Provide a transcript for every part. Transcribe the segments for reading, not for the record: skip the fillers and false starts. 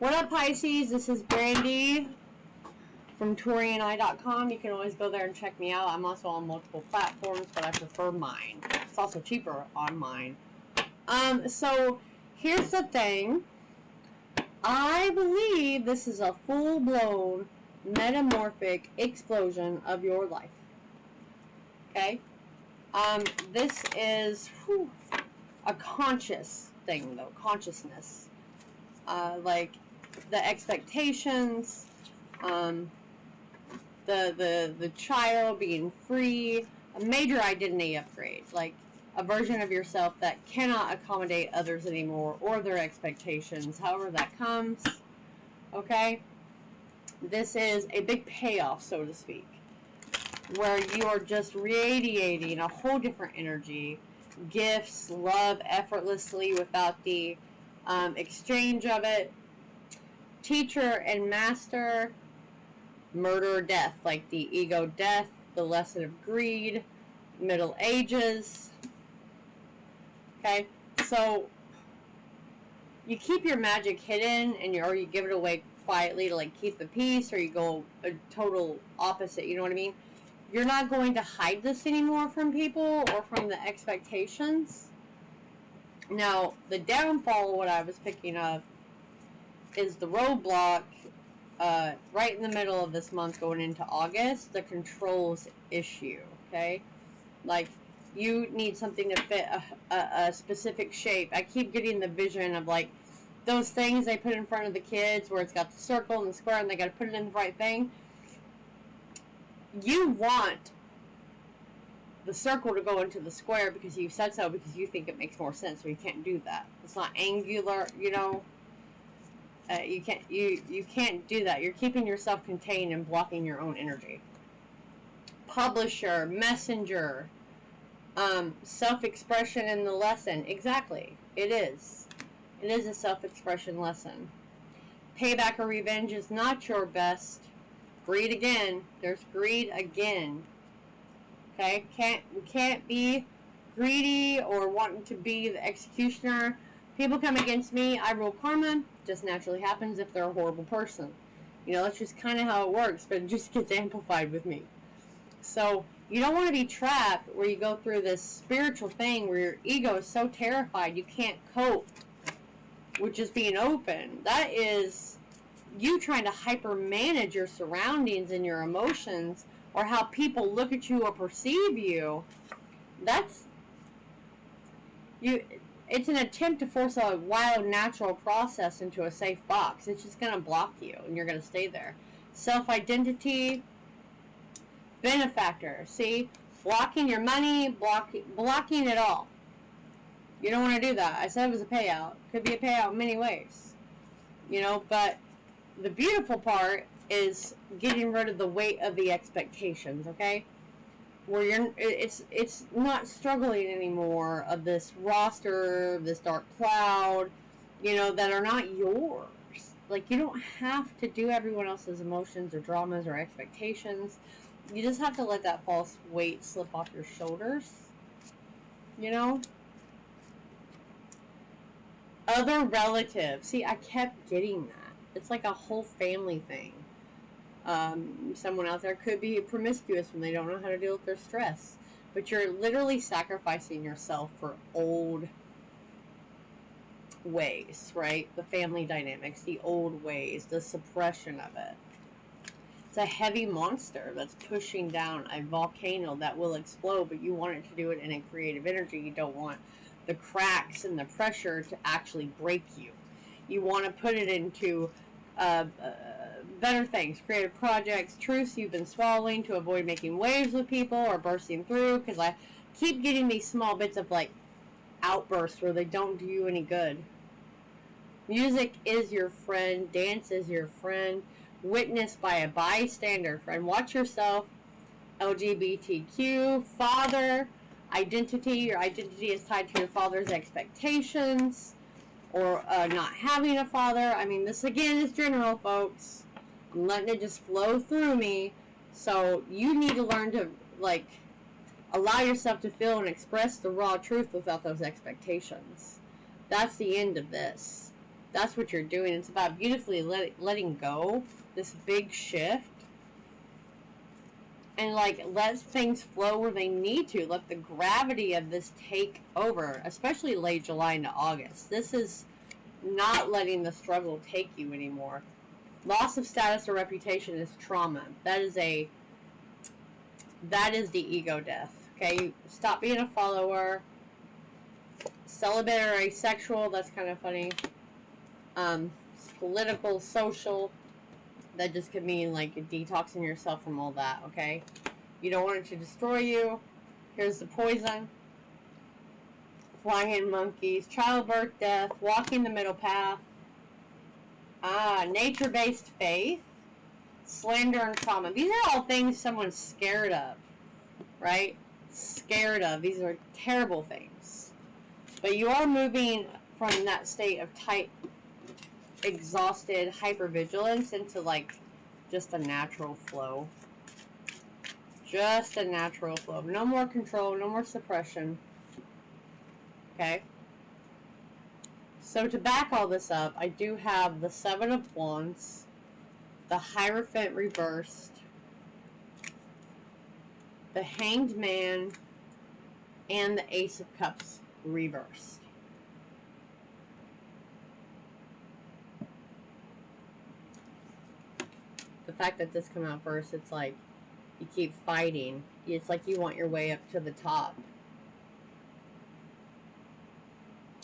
What up, Pisces? This is Brandy from Taurean.com. You can always go there and check me out. I'm also on multiple platforms, but I prefer mine. It's also cheaper on mine. So here's the thing. I believe this is a full-blown metamorphic explosion of your life. Okay? This is a conscious thing, though. Consciousness. Like the expectations, the child being free, a major identity upgrade, like a version of yourself that cannot accommodate others anymore or their expectations, however that comes. Okay? This is a big payoff, so to speak, where you are just radiating a whole different energy, gifts, love effortlessly without the exchange of it. Teacher and master, murder or death, like the ego death, the lesson of greed, Middle Ages. Okay, so you keep your magic hidden, or you give it away quietly to like keep the peace, or you go a total opposite. You know what I mean? You're not going to hide this anymore from people or from the expectations. Now, the downfall of what I was picking up is the roadblock right in the middle of this month going into August, the controls issue, okay? Like, you need something to fit a specific shape. I keep getting the vision of, like, those things they put in front of the kids where it's got the circle and the square and they got to put it in the right thing. You want the circle to go into the square because you said so, because you think it makes more sense, so you can't do that. It's not angular, you know. You can't do that. You're keeping yourself contained and blocking your own energy. Publisher, messenger, self-expression in the lesson. Exactly. It is. It is a self-expression lesson. Payback or revenge is not your best. Greed again. There's greed again. Okay? We can't be greedy or wanting to be the executioner. People come against me, I roll karma. Just naturally happens if they're a horrible person. You know, that's just kind of how it works, but it just gets amplified with me. So, you don't want to be trapped where you go through this spiritual thing where your ego is so terrified you can't cope with just being open. That is you trying to hyper-manage your surroundings and your emotions, or how people look at you or perceive you. That's you. It's an attempt to force a wild, natural process into a safe box. It's just going to block you, and you're going to stay there. Self-identity, benefactor. See? Blocking your money, blocking it all. You don't want to do that. I said it was a payout. Could be a payout in many ways. You know, but the beautiful part is getting rid of the weight of the expectations, okay? Where it's not struggling anymore of this roster, this dark cloud, you know, that are not yours. Like, you don't have to do everyone else's emotions or dramas or expectations. You just have to let that false weight slip off your shoulders, you know? Other relatives. See, I kept getting that. It's like a whole family thing. Someone out there could be promiscuous when they don't know how to deal with their stress. But you're literally sacrificing yourself for old ways, right? The family dynamics, the old ways, the suppression of it. It's a heavy monster that's pushing down a volcano that will explode, but you want it to do it in a creative energy. You don't want the cracks and the pressure to actually break you. You want to put it into better things, creative projects, truths you've been swallowing to avoid making waves with people or bursting through, because I keep getting these small bits of like outbursts where they don't do you any good. Music is your friend, dance is your friend, witnessed by a bystander friend. Watch yourself. LGBTQ, father, identity. Your identity is tied to your father's expectations, or not having a father. I mean, this again is general, folks. I'm letting it just flow through me. So you need to learn to, like, allow yourself to feel and express the raw truth without those expectations. That's the end of this. That's what you're doing. It's about beautifully letting go this big shift. And like, let things flow where they need to. Let the gravity of this take over, especially late July into August. This is not letting the struggle take you anymore. Loss of status or reputation is trauma. That is the ego death. Okay, stop being a follower. Celibate or asexual, that's kind of funny. Political, social, that just could mean like detoxing yourself from all that, okay? You don't want it to destroy you. Here's the poison. Flying monkeys, childbirth, death, walking the middle path. Nature-based faith, slander, and trauma. These are all things someone's scared of, right? Scared of. These are terrible things. But you are moving from that state of tight, exhausted hypervigilance into like just a natural flow. Just a natural flow. No more control, no more suppression. Okay? So to back all this up, I do have the Seven of Wands, the Hierophant reversed, the Hanged Man, and the Ace of Cups reversed. The fact that this came out first, it's like you keep fighting. It's like you want your way up to the top.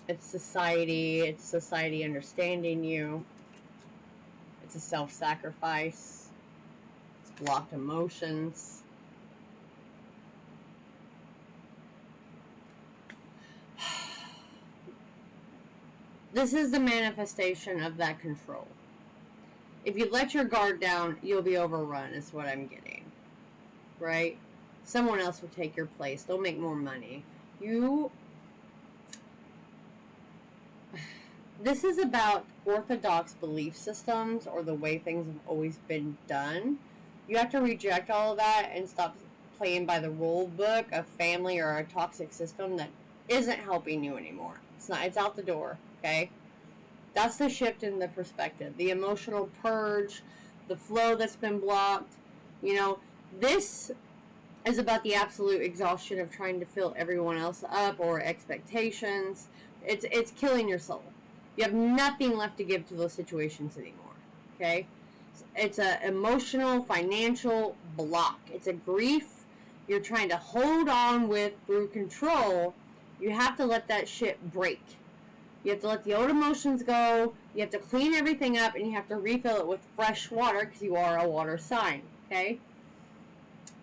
It's society understanding you. It's a self-sacrifice. It's blocked emotions. This is the manifestation of that control. If you let your guard down, you'll be overrun, is what I'm getting. Right? Someone else will take your place. They'll make more money. This is about orthodox belief systems or the way things have always been done. You have to reject all of that and stop playing by the rule book of family or a toxic system that isn't helping you anymore. It's out the door, okay? That's the shift in the perspective. The emotional purge, the flow that's been blocked. You know, this is about the absolute exhaustion of trying to fill everyone else up or expectations. It's killing your soul. You have nothing left to give to those situations anymore, okay? It's an emotional, financial block. It's a grief you're trying to hold on with through control. You have to let that shit break. You have to let the old emotions go. You have to clean everything up, and you have to refill it with fresh water because you are a water sign, okay?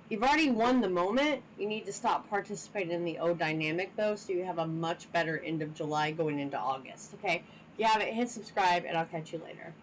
You've already won the moment. You need to stop participating in the old dynamic, though, so you have a much better end of July going into August, okay? If you haven't, hit subscribe, and I'll catch you later.